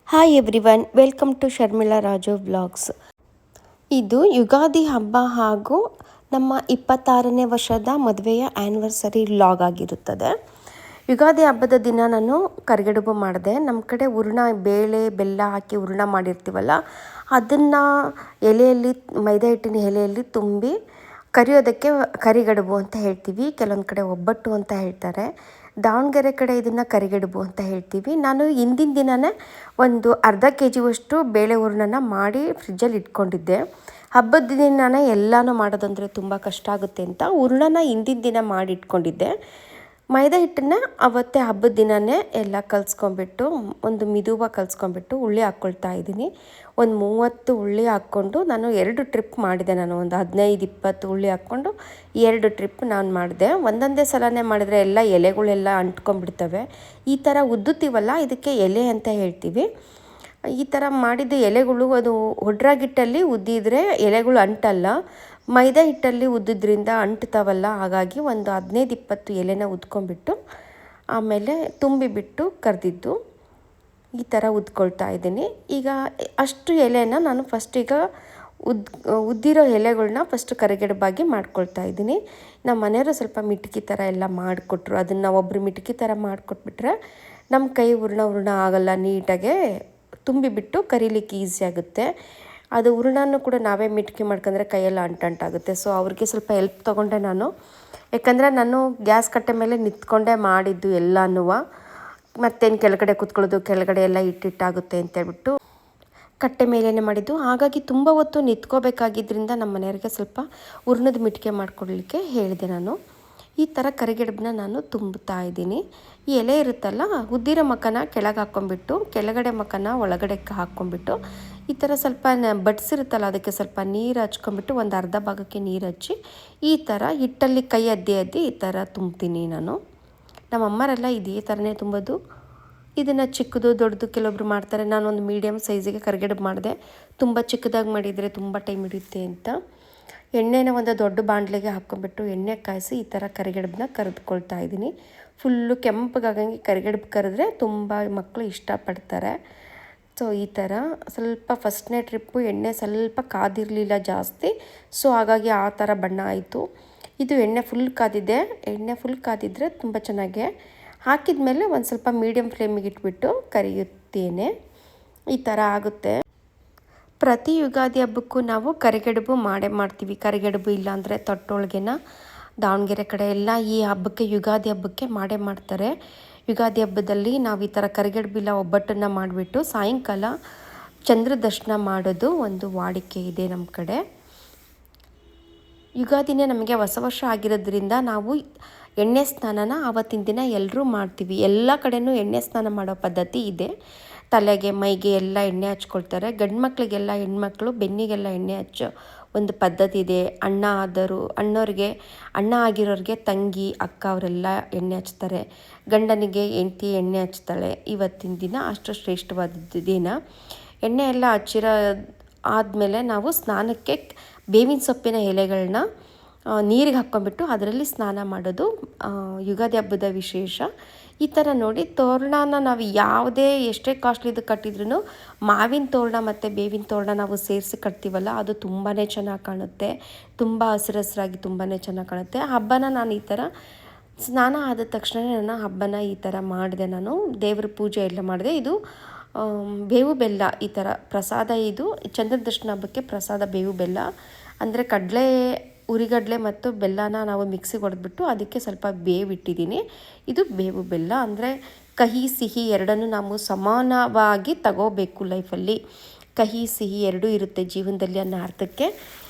Hi everyone, welcome to Sharmila Raju vlogs. ಇದು ಯುಗಾದಿ ಹಬ್ಬ ಹಾಗೂ ನಮ್ಮ 26ನೇ ವರ್ಷದ ಮದುವೆಯ ಆ್ಯನಿವರ್ಸರಿ ವ್ಲಾಗ್ ಆಗಿರುತ್ತದೆ. ಯುಗಾದಿ ಹಬ್ಬದ ದಿನ ನಾನು ಕರಿಗಡುಬು ಮಾಡಿದೆ. ನಮ್ಮ ಕಡೆ ಹೂರಣ, ಬೇಳೆ ಬೆಲ್ಲ ಹಾಕಿ ಹೂರಣ ಮಾಡಿರ್ತೀವಲ್ಲ, ಅದನ್ನು ಎಲೆಯಲ್ಲಿ, ಮೈದಾ ಹಿಟ್ಟಿನ ಎಲೆಯಲ್ಲಿ ತುಂಬಿ ಕರಿಯೋದಕ್ಕೆ ಕರಿಗಡುಬು ಅಂತ ಹೇಳ್ತೀವಿ. ಕೆಲವೊಂದು ಕಡೆ ಒಬ್ಬಟ್ಟು ಅಂತ ಹೇಳ್ತಾರೆ. ದಾವಣಗೆರೆ ಕಡೆ ಇದನ್ನು ಕರಿಗಡುಬು ಅಂತ ಹೇಳ್ತೀವಿ. ನಾನು ಹಿಂದಿನ ದಿನವೇ ಒಂದು ಅರ್ಧ KGಯಷ್ಟು ಬೇಳೆ ಹೂರಣನ ಮಾಡಿ ಫ್ರಿಜ್ಜಲ್ಲಿ ಇಟ್ಕೊಂಡಿದ್ದೆ. ಹಬ್ಬದ ದಿನವೇ ಎಲ್ಲನೂ ಮಾಡೋದಂದರೆ ತುಂಬ ಕಷ್ಟ ಆಗುತ್ತೆ ಅಂತ ಹೂರಣನ ಹಿಂದಿನ ದಿನ ಮಾಡಿ ಇಟ್ಕೊಂಡಿದ್ದೆ. ಮೈದಾ ಹಿಟ್ಟನ್ನು ಅವತ್ತೇ ಹಬ್ಬದ ದಿನವೇ ಎಲ್ಲ ಕಲಿಸ್ಕೊಂಬಿಟ್ಟು, ಒಂದು ಮಿದುವಾಗಿ ಕಲಿಸ್ಕೊಂಬಿಟ್ಟು ಉಳ್ಳಿ ಹಾಕ್ಕೊಳ್ತಾ ಇದ್ದೀನಿ. ಒಂದು 30 ಉಳ್ಳಿ ಹಾಕ್ಕೊಂಡು ನಾನು 2 ಟ್ರಿಪ್ ಮಾಡಿದೆ. ನಾನು ಒಂದು 15-20 ಉಳ್ಳಿ ಹಾಕ್ಕೊಂಡು 2 ಟ್ರಿಪ್ ನಾನು ಮಾಡಿದೆ. ಒಂದೊಂದೇ ಸಲನೇ ಮಾಡಿದ್ರೆ ಎಲ್ಲ ಎಲೆಗಳೆಲ್ಲ ಅಂಟ್ಕೊಂಡ್ಬಿಡ್ತವೆ. ಈ ಥರ ಉದ್ದುತ್ತೀವಲ್ಲ, ಇದಕ್ಕೆ ಎಲೆ ಅಂತ ಹೇಳ್ತೀವಿ. ಈ ಥರ ಮಾಡಿದ ಎಲೆಗಳು ಅದು ಒಡ್ರಾಗಿಟ್ಟಲ್ಲಿ ಉದ್ದಿದ್ರೆ ಎಲೆಗಳು ಅಂಟಲ್ಲ. ಮೈದಾ ಹಿಟ್ಟಲ್ಲಿ ಉದ್ದಿದ್ರಿಂದ ಅಂಟ್ತಾವಲ್ಲ, ಹಾಗಾಗಿ ಒಂದು 15-20 ಎಲೆನ ಉದ್ಕೊಂಡ್ಬಿಟ್ಟು ಆಮೇಲೆ ತುಂಬಿಬಿಟ್ಟು ಕರೆದಿದ್ದು ಈ ಥರ ಉದ್ಕೊಳ್ತಾ ಇದ್ದೀನಿ. ಈಗ ಅಷ್ಟು ಎಲೆನ ನಾನು ಈಗ ಉದ್ದಿರೋ ಎಲೆಗಳನ್ನ ಫಸ್ಟ್ ಕರಿಗಡುಬಾಗಿ ಮಾಡ್ಕೊಳ್ತಾ ಇದ್ದೀನಿ. ನಮ್ಮ ಮನೆಯವರು ಸ್ವಲ್ಪ ಮಿಟ್ಕಿ ಥರ ಎಲ್ಲ ಮಾಡಿಕೊಟ್ರು. ಅದನ್ನು ಒಬ್ಬರು ಮಿಟ್ಕಿ ಥರ ಮಾಡಿಕೊಟ್ಬಿಟ್ರೆ ನಮ್ಮ ಕೈ ಹೂರಣ ಆಗೋಲ್ಲ, ನೀಟಾಗೆ ತುಂಬಿಬಿಟ್ಟು ಕರೀಲಿಕ್ಕೆ ಈಸಿ ಆಗುತ್ತೆ. ಅದು ಹೂರಣನೂ ಕೂಡ ನಾವೇ ಮಿಟ್ಕಿ ಮಾಡ್ಕೊಂಡ್ರೆ ಕೈಯೆಲ್ಲ ಅಂಟಾಗುತ್ತೆ. ಸೊ ಅವ್ರಿಗೆ ಸ್ವಲ್ಪ ಹೆಲ್ಪ್ ತೊಗೊಂಡೆ ನಾನು. ಯಾಕಂದರೆ ನಾನು ಗ್ಯಾಸ್ ಕಟ್ಟೆ ಮೇಲೆ ನಿಂತ್ಕೊಂಡೇ ಮಾಡಿದ್ದು ಎಲ್ಲನೂ. ಮತ್ತೇನು ಕೆಳಗಡೆ ಕೂತ್ಕೊಳ್ಳೋದು, ಕೆಳಗಡೆ ಎಲ್ಲ ಇಟ್ಟಿಟ್ಟಾಗುತ್ತೆ ಅಂತೇಳ್ಬಿಟ್ಟು ಕಟ್ಟೆ ಮೇಲೇ ಮಾಡಿದ್ದು. ಹಾಗಾಗಿ ತುಂಬ ಹೊತ್ತು ನಿಂತ್ಕೋಬೇಕಾಗಿದ್ದರಿಂದ ನಮ್ಮ ಮನೆಯವರಿಗೆ ಸ್ವಲ್ಪ ಹೂರಣದ ಮಿಟ್ಕೆ ಮಾಡಿಕೊಡ್ಲಿಕ್ಕೆ ಹೇಳಿದೆ ನಾನು. ಈ ಥರ ಕರಿಗಡುಬನ್ನ ನಾನು ತುಂಬುತ್ತಾ ಇದ್ದೀನಿ. ಈ ಎಲೆ ಇರುತ್ತಲ್ಲ, ಉದ್ದಿರೋ ಮಕ್ಕನ ಕೆಳಗೆ ಹಾಕ್ಕೊಂಬಿಟ್ಟು ಕೆಳಗಡೆ ಮಕ್ಕನ ಒಳಗಡೆ ಹಾಕ್ಕೊಂಬಿಟ್ಟು ಈ ಥರ ಸ್ವಲ್ಪ ಬಡ್ಸಿರುತ್ತಲ್ಲ, ಅದಕ್ಕೆ ಸ್ವಲ್ಪ ನೀರು ಹಚ್ಕೊಂಬಿಟ್ಟು ಒಂದು ಅರ್ಧ ಭಾಗಕ್ಕೆ ನೀರು ಹಚ್ಚಿ ಈ ಥರ ಹಿಟ್ಟಲ್ಲಿ ಕೈ ಅದ್ದಿ ಈ ಥರ ತುಂಬ್ತೀನಿ ನಾನು. ನಮ್ಮ ಅಮ್ಮರೆಲ್ಲ ಇದೇ ಥರನೇ ತುಂಬೋದು. ಇದನ್ನು ಚಿಕ್ಕದು ದೊಡ್ಡದು ಕೆಲವೊಬ್ರು ಮಾಡ್ತಾರೆ. ನಾನೊಂದು ಮೀಡಿಯಮ್ ಸೈಜಿಗೆ ಕರಿಗಡುಬು ಮಾಡಿದೆ. ತುಂಬ ಚಿಕ್ಕದಾಗಿ ಮಾಡಿದರೆ ತುಂಬ ಟೈಮ್ ಹಿಡಿಯುತ್ತೆ ಅಂತ ಎಣ್ಣೆನ ಒಂದು ದೊಡ್ಡ ಬಾಣಲೆಗೆ ಹಾಕ್ಕೊಂಬಿಟ್ಟು ಎಣ್ಣೆ ಕಾಯಿಸಿ ಈ ಥರ ಕರಿಗಡುಬನ್ನ ಕರೆದುಕೊಳ್ತಾ ಇದ್ದೀನಿ. ಫುಲ್ಲು ಕೆಂಪಗಾಗಂಗೆ ಕರಿಗಡುಬು ಕರೆದ್ರೆ ತುಂಬ ಮಕ್ಕಳು ಇಷ್ಟಪಡ್ತಾರೆ. ಸೊ ಈ ಥರ ಸ್ವಲ್ಪ ಫಸ್ಟ್ನೇ ಟ್ರಿಪ್ಪು ಎಣ್ಣೆ ಸ್ವಲ್ಪ ಕಾದಿರಲಿಲ್ಲ ಜಾಸ್ತಿ, ಸೊ ಹಾಗಾಗಿ ಆ ಥರ ಬಣ್ಣ ಆಯಿತು. ಇದು ಎಣ್ಣೆ ಫುಲ್ ಕಾದಿದೆ. ಎಣ್ಣೆ ಫುಲ್ ಕಾದಿದ್ರೆ ತುಂಬ ಚೆನ್ನಾಗೆ ಹಾಕಿದ ಮೇಲೆ ಒಂದು ಸ್ವಲ್ಪ ಮೀಡಿಯಮ್ ಫ್ಲೇಮಿಗೆ ಇಟ್ಬಿಟ್ಟು ಕರಿಯುತ್ತೇನೆ. ಈ ಥರ ಆಗುತ್ತೆ. ಪ್ರತಿ ಯುಗಾದಿ ಹಬ್ಬಕ್ಕೂ ನಾವು ಕರಿಗಡುಬು ಮಾಡೇ ಮಾಡ್ತೀವಿ. ಕರಿಗಡುಬು ಇಲ್ಲಾಂದರೆ ತೊಟ್ಟೊಳ್ಗೆನ ದಾವಣಗೆರೆ ಕಡೆ ಎಲ್ಲ ಈ ಹಬ್ಬಕ್ಕೆ, ಯುಗಾದಿ ಹಬ್ಬಕ್ಕೆ ಮಾಡೇ ಮಾಡ್ತಾರೆ. ಯುಗಾದಿ ಹಬ್ಬದಲ್ಲಿ ನಾವು ಈ ಥರ ಕರಿಗಡುಬಿಲ್ಲ ಒಬ್ಬಟ್ಟನ್ನು ಮಾಡಿಬಿಟ್ಟು ಸಾಯಂಕಾಲ ಚಂದ್ರ ದರ್ಶನ ಮಾಡೋದು ಒಂದು ವಾಡಿಕೆ ಇದೆ ನಮ್ಮ ಕಡೆ. ಯುಗಾದಿನೇ ನಮಗೆ ಹೊಸ ವರ್ಷ ಆಗಿರೋದ್ರಿಂದ ನಾವು ಎಣ್ಣೆ ಸ್ನಾನನ ಆವತ್ತಿನ ದಿನ ಎಲ್ಲರೂ ಮಾಡ್ತೀವಿ. ಎಲ್ಲ ಕಡೆಯೂ ಎಣ್ಣೆ ಸ್ನಾನ ಮಾಡೋ ಪದ್ಧತಿ ಇದೆ. ತಲೆಗೆ ಮೈಗೆ ಎಲ್ಲ ಎಣ್ಣೆ ಹಚ್ಕೊಳ್ತಾರೆ. ಗಂಡು ಮಕ್ಕಳಿಗೆಲ್ಲ, ಹೆಣ್ಮಕ್ಳು ಬೆನ್ನಿಗೆಲ್ಲ ಎಣ್ಣೆ ಹಚ್ಚೋ ಒಂದು ಪದ್ಧತಿ ಇದೆ. ಅಣ್ಣವ್ರಿಗೆ, ಅಣ್ಣ ಆಗಿರೋರಿಗೆ ತಂಗಿ, ಅಕ್ಕ ಅವರೆಲ್ಲ ಎಣ್ಣೆ ಹಚ್ತಾರೆ. ಗಂಡನಿಗೆ ಹೆಂಡತಿ ಎಣ್ಣೆ ಹಚ್ತಾಳೆ. ಇವತ್ತಿನ ದಿನ ಅಷ್ಟು ಶ್ರೇಷ್ಠವಾದದ್ದು ದಿನ. ಎಣ್ಣೆ ಎಲ್ಲ ಹಚ್ಚಿರೋ ಆದಮೇಲೆ ನಾವು ಸ್ನಾನಕ್ಕೆ ಬೇವಿನ ಸೊಪ್ಪಿನ ಎಲೆಗಳನ್ನ ನೀರಿಗೆ ಹಾಕ್ಕೊಂಬಿಟ್ಟು ಅದರಲ್ಲಿ ಸ್ನಾನ ಮಾಡೋದು ಯುಗಾದಿ ಹಬ್ಬದ ವಿಶೇಷ. ಈ ಥರ ನೋಡಿ, ತೋರಣನ ನಾವು ಯಾವುದೇ ಎಷ್ಟೇ ಕಾಸ್ಟ್ಲಿದು ಕಟ್ಟಿದ್ರೂ ಮಾವಿನ ತೋರಣ ಮತ್ತು ಬೇವಿನ ತೋರಣ ನಾವು ಸೇರಿಸಿ ಕಟ್ತೀವಲ್ಲ, ಅದು ತುಂಬಾ ಚೆನ್ನಾಗಿ ಕಾಣುತ್ತೆ. ತುಂಬ ಹಸಿರಾಗಿ ತುಂಬಾ ಚೆನ್ನಾಗಿ ಕಾಣುತ್ತೆ. ಹಬ್ಬನ ನಾನು ಈ ಥರ ಸ್ನಾನ ಆದ ತಕ್ಷಣ ನಾನು ಹಬ್ಬನ ಈ ಥರ ಮಾಡಿದೆ. ನಾನು ದೇವ್ರ ಪೂಜೆ ಎಲ್ಲ ಮಾಡಿದೆ. ಇದು ಬೇವು ಬೆಲ್ಲ ಈ ಥರ ಪ್ರಸಾದ. ಇದು ಚಂದ್ರ ದರ್ಶನ ಹಬ್ಬಕ್ಕೆ ಪ್ರಸಾದ ಬೇವು ಬೆಲ್ಲ. ಅಂದರೆ ಉರಿಗಡಲೆ ಮತ್ತು ಬೆಲ್ಲನ ನಾವು ಮಿಕ್ಸಿಗೆ ಹೊಡೆದ್ಬಿಟ್ಟು ಅದಕ್ಕೆ ಸ್ವಲ್ಪ ಬೇವಿಟ್ಟಿದ್ದೀನಿ. ಇದು ಬೇವು ಬೆಲ್ಲ. ಅಂದರೆ ಕಹಿ ಸಿಹಿ ಎರಡನ್ನೂ ನಾವು ಸಮಾನವಾಗಿ ತಗೋಬೇಕು ಲೈಫಲ್ಲಿ. ಕಹಿ ಸಿಹಿ ಎರಡೂ ಇರುತ್ತೆ ಜೀವನದಲ್ಲಿ ಅನ್ನೋ ಅರ್ಥಕ್ಕೆ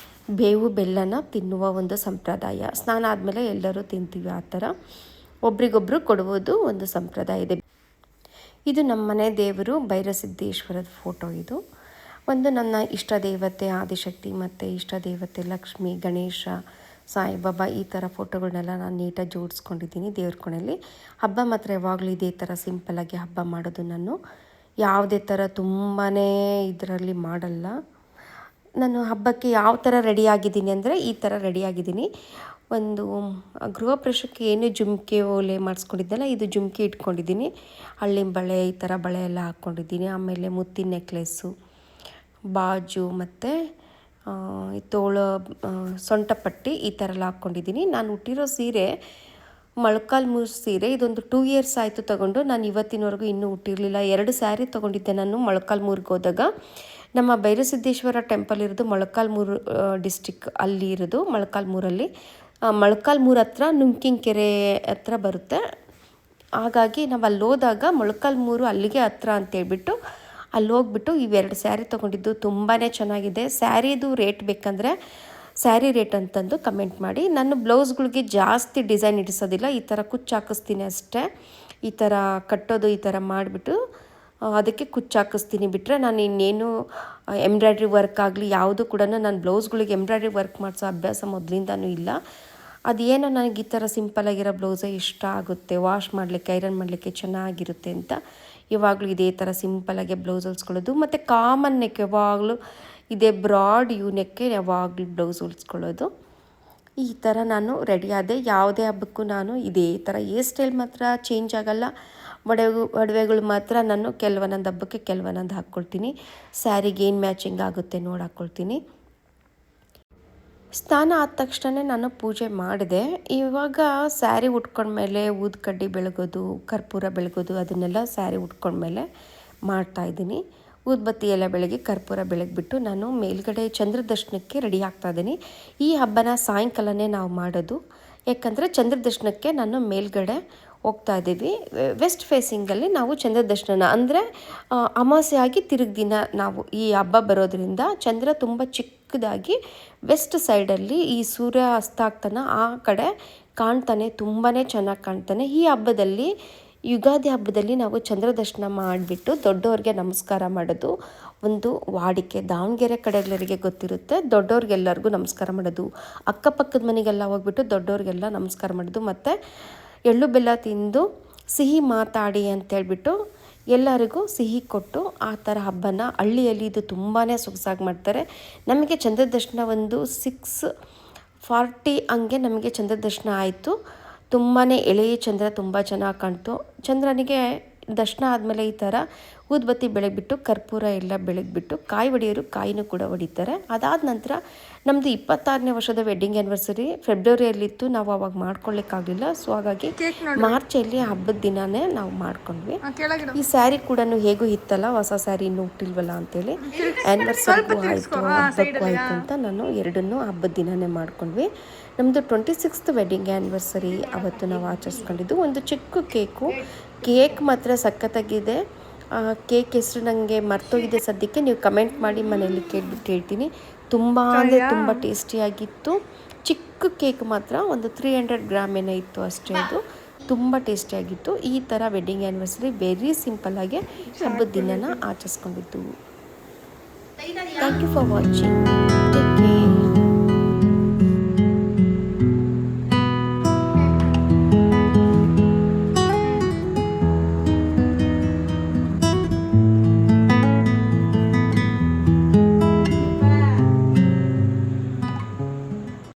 ಬೇವು ಬೆಲ್ಲನ ತಿನ್ನುವ ಒಂದು ಸಂಪ್ರದಾಯ. ಸ್ನಾನ ಆದಮೇಲೆ ಎಲ್ಲರೂ ತಿಂತೀವಿ. ಆ ಥರ ಒಬ್ರಿಗೊಬ್ಬರು ಕೊಡುವುದು ಒಂದು ಸಂಪ್ರದಾಯ ಇದೆ. ಇದು ನಮ್ಮ ಮನೆ ದೇವರು ಭೈರಸಿದ್ದೇಶ್ವರದ ಫೋಟೋ. ಇದು ಒಂದು ನನ್ನ ಇಷ್ಟ ದೇವತೆ ಆದಿಶಕ್ತಿ ಮತ್ತು ಇಷ್ಟ ದೇವತೆ ಲಕ್ಷ್ಮಿ, ಗಣೇಶ, ಸಾಯಿಬಾಬಾ ಈ ಥರ ಫೋಟೋಗಳನ್ನೆಲ್ಲ ನಾನು ನೀಟಾಗಿ ಜೋಡಿಸ್ಕೊಂಡಿದ್ದೀನಿ ದೇವ್ರ ಕೋಣೆಯಲ್ಲಿ. ಹಬ್ಬ ಮಾತ್ರ ಯಾವಾಗಲೂ ಇದೇ ಥರ ಸಿಂಪಲ್ಲಾಗಿ ಹಬ್ಬ ಮಾಡೋದು. ನಾನು ಯಾವುದೇ ಥರ ತುಂಬಾ ಇದರಲ್ಲಿ ಮಾಡಲ್ಲ. ನಾನು ಹಬ್ಬಕ್ಕೆ ಯಾವ ಥರ ರೆಡಿಯಾಗಿದ್ದೀನಿ ಅಂದರೆ ಈ ಥರ ರೆಡಿಯಾಗಿದ್ದೀನಿ. ಒಂದು ಗೃಹ ಪ್ರವೇಶಕ್ಕೆ ಏನು ಜುಮ್ಕಿ ಓಲೆ ಮಾಡಿಸ್ಕೊಂಡಿದ್ದೆನಲ್ಲ, ಇದು ಜುಮ್ಕಿ ಇಟ್ಕೊಂಡಿದ್ದೀನಿ. ಹಳ್ಳಿನ ಬಳೆ, ಈ ಥರ ಬಳೆ ಎಲ್ಲ ಹಾಕ್ಕೊಂಡಿದ್ದೀನಿ. ಆಮೇಲೆ ಮುತ್ತಿನ ನೆಕ್ಲೆಸ್ಸು, ಬಾಜು ಮತ್ತು ತೋಳ ಸೊಂಟಪಟ್ಟಿ ಈ ಥರ ಎಲ್ಲ ಹಾಕ್ಕೊಂಡಿದ್ದೀನಿ. ನಾನು ಹುಟ್ಟಿರೋ ಸೀರೆ ಮೊಳಕಾಲು ಮೂರು ಸೀರೆ. ಇದೊಂದು 2 ಇಯರ್ಸ್ ಆಯಿತು ತಗೊಂಡು. ನಾನು ಇವತ್ತಿನವರೆಗೂ ಇನ್ನೂ ಹುಟ್ಟಿರಲಿಲ್ಲ. 2 ಸ್ಯಾರಿ ತೊಗೊಂಡಿದ್ದೆ ನಾನು ಮೊಳಕಾಲು ಮೂರಿಗೆ ಹೋದಾಗ. ನಮ್ಮ ಭೈರಸಿದ್ದೇಶ್ವರ ಟೆಂಪಲ್ ಇರೋದು ಮೊಳಕಾಲ್ಮೂರು ಡಿಸ್ಟಿಕ್ ಅಲ್ಲಿ ಇರೋದು. ಮೊಳಕಾಲ್ಮೂರಲ್ಲಿ ಮೊಳಕಾಲ್ಮೂರು ಹತ್ರ ನುಂಕಿನಕೆರೆ ಹತ್ರ ಬರುತ್ತೆ. ಹಾಗಾಗಿ ನಾವು ಅಲ್ಲಿ ಹೋದಾಗ ಮೊಳಕಾಲ್ಮೂರು ಅಲ್ಲಿಗೆ ಹತ್ರ ಅಂತೇಳ್ಬಿಟ್ಟು ಅಲ್ಲಿ ಹೋಗ್ಬಿಟ್ಟು ಇವೆರಡು ಸ್ಯಾರಿ ತೊಗೊಂಡಿದ್ದು. ತುಂಬಾ ಚೆನ್ನಾಗಿದೆ. ಸ್ಯಾರಿದು ರೇಟ್ ಬೇಕಂದರೆ ಸ್ಯಾರಿ ರೇಟ್ ಅಂತಂದು ಕಮೆಂಟ್ ಮಾಡಿ. ನಾನು ಬ್ಲೌಸ್ಗಳಿಗೆ ಜಾಸ್ತಿ ಡಿಸೈನ್ ಇಡಿಸೋದಿಲ್ಲ, ಈ ಥರ ಕುಚ್ಚು ಹಾಕಿಸ್ತೀನಿ ಅಷ್ಟೇ. ಈ ಥರ ಕಟ್ಟೋದು ಈ ಥರ ಮಾಡಿಬಿಟ್ಟು ಅದಕ್ಕೆ ಕುಚ್ಚು ಹಾಕಿಸ್ತೀನಿ. ಬಿಟ್ಟರೆ ನಾನು ಇನ್ನೇನು ಎಂಬ್ರಾಯ್ಡ್ರಿ ವರ್ಕ್ ಆಗಲಿ ಯಾವುದು ಕೂಡ ನಾನು ಬ್ಲೌಸ್ಗಳಿಗೆ ಎಂಬ್ರಾಯ್ಡ್ರಿ ವರ್ಕ್ ಮಾಡಿಸೋ ಅಭ್ಯಾಸ ಮೊದಲಿಂದನೂ ಇಲ್ಲ. ಅದೇನೋ ನನಗೆ ಈ ಥರ ಸಿಂಪಲಾಗಿರೋ ಬ್ಲೌಸೇ ಇಷ್ಟ ಆಗುತ್ತೆ, ವಾಶ್ ಮಾಡಲಿಕ್ಕೆ ಐರನ್ ಮಾಡಲಿಕ್ಕೆ ಚೆನ್ನಾಗಿರುತ್ತೆ ಅಂತ ಇವಾಗಲೂ ಇದೇ ಥರ ಸಿಂಪಲಾಗಿ ಬ್ಲೌಸ್ ಹೊಲ್ಸ್ಕೊಳ್ಳೋದು. ಮತ್ತು ಕಾಮನ್ ನೆಕ್ ಯಾವಾಗಲೂ ಇದೇ ಬ್ರಾಡ್ ಯೂನೆಕ್ಕೆ ಯಾವಾಗಲೂ ಬ್ಲೌಸ್ ಹೊಲ್ಸ್ಕೊಳ್ಳೋದು. ಈ ಥರ ನಾನು ರೆಡಿ ಆದೆ. ಯಾವುದೇ ಹಬ್ಬಕ್ಕೂ ನಾನು ಇದೇ ಥರ ಹೇರ್ ಸ್ಟೈಲ್ ಮಾತ್ರ ಚೇಂಜ್ ಆಗೋಲ್ಲ. ಒಡವೆಗಳು ಮಾತ್ರ ನಾನು ಕೆಲವೊಂದೊಂದು ಹಬ್ಬಕ್ಕೆ ಕೆಲವೊಂದೊಂದು ಹಾಕ್ಕೊಳ್ತೀನಿ. ಸ್ಯಾರಿಗೆ ಏನು ಮ್ಯಾಚಿಂಗ್ ಆಗುತ್ತೆ ನೋಡಿ ಹಾಕ್ಕೊಳ್ತೀನಿ. ಸ್ನಾನ ಆದ ತಕ್ಷಣ ನಾನು ಪೂಜೆ ಮಾಡಿದೆ. ಇವಾಗ ಸ್ಯಾರಿ ಉಟ್ಕೊಂಡ್ಮೇಲೆ ಊದ್ಕಡ್ಡಿ ಬೆಳಗೋದು, ಕರ್ಪೂರ ಬೆಳಗೋದು ಅದನ್ನೆಲ್ಲ ಸ್ಯಾರಿ ಉಟ್ಕೊಂಡ್ಮೇಲೆ ಮಾಡ್ತಾಯಿದ್ದೀನಿ. ಊದ್ಬತ್ತಿ ಎಲ್ಲ ಬೆಳಗ್ಗೆ ಕರ್ಪೂರ ಬೆಳಗ್ಬಿಟ್ಟು ನಾನು ಮೇಲ್ಗಡೆ ಚಂದ್ರ ದರ್ಶನಕ್ಕೆ ರೆಡಿ ಆಗ್ತಾಯಿದ್ದೀನಿ. ಈ ಹಬ್ಬನ ಸಾಯಂಕಾಲನೇ ನಾವು ಮಾಡೋದು. ಯಾಕಂದರೆ ಚಂದ್ರ ದರ್ಶನಕ್ಕೆ ನಾನು ಮೇಲ್ಗಡೆ ಹೋಗ್ತಾ ಇದ್ದೀವಿ. ವೆಸ್ಟ್ ಫೇಸಿಂಗಲ್ಲಿ ನಾವು ಚಂದ್ರ ದರ್ಶನ ಅಂದರೆ ಅಮಾವಾಸ್ಯೆ ಆಗಿ ತಿರುಗಿ ದಿನ ನಾವು ಈ ಹಬ್ಬ ಬರೋದ್ರಿಂದ ಚಂದ್ರ ತುಂಬ ಚಿಕ್ಕದಾಗಿ ವೆಸ್ಟ್ ಸೈಡಲ್ಲಿ ಈ ಸೂರ್ಯ ಅಸ್ತ ಆಗ್ತಾನೆ ಆ ಕಡೆ ಕಾಣ್ತಾನೆ, ತುಂಬಾ ಚೆನ್ನಾಗಿ ಕಾಣ್ತಾನೆ. ಈ ಹಬ್ಬದಲ್ಲಿ ಯುಗಾದಿ ಹಬ್ಬದಲ್ಲಿ ನಾವು ಚಂದ್ರ ದರ್ಶನ ಮಾಡಿಬಿಟ್ಟು ದೊಡ್ಡವ್ರಿಗೆ ನಮಸ್ಕಾರ ಮಾಡೋದು ಒಂದು ವಾಡಿಕೆ. ದಾವಣಗೆರೆ ಕಡೆಗಳರಿಗೆ ಗೊತ್ತಿರುತ್ತೆ. ದೊಡ್ಡವ್ರಿಗೆಲ್ಲರಿಗೂ ನಮಸ್ಕಾರ ಮಾಡೋದು, ಅಕ್ಕಪಕ್ಕದ ಮನೆಗೆಲ್ಲ ಹೋಗ್ಬಿಟ್ಟು ದೊಡ್ಡವ್ರಿಗೆಲ್ಲ ನಮಸ್ಕಾರ ಮಾಡೋದು, ಮತ್ತು ಎಳ್ಳು ಬೆಲ್ಲ ತಿಂದು ಸಿಹಿ ಮಾತಾಡಿ ಅಂತೇಳ್ಬಿಟ್ಟು ಎಲ್ಲರಿಗೂ ಸಿಹಿ ಕೊಟ್ಟು ಆ ಥರ ಹಬ್ಬನ ಹಳ್ಳಿಯಲ್ಲಿ ಇದು ತುಂಬಾ ಸೊಗಸಾಗಿ ಮಾಡ್ತಾರೆ. ನಮಗೆ ಚಂದ್ರ ದರ್ಶನ ಒಂದು 6:40 ಹಂಗೆ ನಮಗೆ ಚಂದ್ರ ದರ್ಶನ ಆಯಿತು. ತುಂಬಾ ಎಳೆಯ ಚಂದ್ರ ತುಂಬ ಚೆನ್ನಾಗಿ ಕಾಣ್ತು. ಚಂದ್ರನಿಗೆ ದರ್ಶನ ಆದಮೇಲೆ ಈ ಥರ ಊದ್ಬತ್ತಿ ಬೆಳಗ್ಬಿಟ್ಟು ಕರ್ಪೂರ ಎಲ್ಲ ಬೆಳಗ್ಬಿಟ್ಟು ಕಾಯಿ ಹೊಡೆಯೋರು ಕಾಯಿನೂ ಕೂಡ ಹೊಡಿತಾರೆ. ಅದಾದ ನಂತರ ನಮ್ಮದು 26ನೇ ವರ್ಷದ ವೆಡ್ಡಿಂಗ್ ಆ್ಯನಿವರ್ಸರಿ ಫೆಬ್ರವರಿಯಲ್ಲಿತ್ತು. ನಾವು ಅವಾಗ ಮಾಡ್ಕೊಳ್ಳಿಕ್ಕಾಗಲಿಲ್ಲ. ಸೊ ಹಾಗಾಗಿ ಮಾರ್ಚಲ್ಲಿ ಹಬ್ಬದ ದಿನವೇ ನಾವು ಮಾಡ್ಕೊಂಡ್ವಿ. ಈ ಸ್ಯಾರಿ ಕೂಡ ಹೇಗೂ ಇತ್ತಲ್ಲ, ಹೊಸ ಸ್ಯಾರಿ ಇನ್ನೂ ಹುಟ್ಟಿಲ್ವಲ್ಲ ಅಂತೇಳಿ ಆ್ಯನಿವರ್ಸರಿಗೂ ಆಯಿತು ಹಬ್ಬಕ್ಕೂ ಆಯಿತು ಅಂತ ನಾನು ಎರಡನ್ನೂ ಹಬ್ಬದ ದಿನವೇ ಮಾಡ್ಕೊಂಡ್ವಿ. ನಮ್ಮದು 26th ವೆಡ್ಡಿಂಗ್ ಆ್ಯನಿವರ್ಸರಿ ಅವತ್ತು ನಾವು ಆಚರಿಸ್ಕೊಂಡಿದ್ದು. ಒಂದು ಚಿಕ್ಕ ಕೇಕ್ ಮಾತ್ರ ಸಖತ್ತಾಗಿದೆ. ಕೇಕ್ ಹೆಸರು ನನಗೆ ಮರ್ತೋಗಿದೆ ಸದ್ಯಕ್ಕೆ. ನೀವು ಕಮೆಂಟ್ ಮಾಡಿ, ಮನೆಯಲ್ಲಿ ಕೇಳ್ಬಿಟ್ಟು ಹೇಳ್ತೀನಿ. ತುಂಬ ಅಂದರೆ ತುಂಬ ಟೇಸ್ಟಿಯಾಗಿತ್ತು. ಚಿಕ್ಕ ಕೇಕ್ ಮಾತ್ರ ಒಂದು 300 ಗ್ರಾಮ್ ಏನೋ ಇತ್ತು ಅಷ್ಟೇ. ಅದು ತುಂಬ ಟೇಸ್ಟಿಯಾಗಿತ್ತು. ಈ ಥರ ವೆಡ್ಡಿಂಗ್ ಆ್ಯನಿವರ್ಸರಿ ವೆರಿ ಸಿಂಪಲ್ಲಾಗಿ ಹಬ್ಬದ ದಿನನ ಆಚರಿಸ್ಕೊಂಡಿದ್ದು. Thank you for watching. Take care.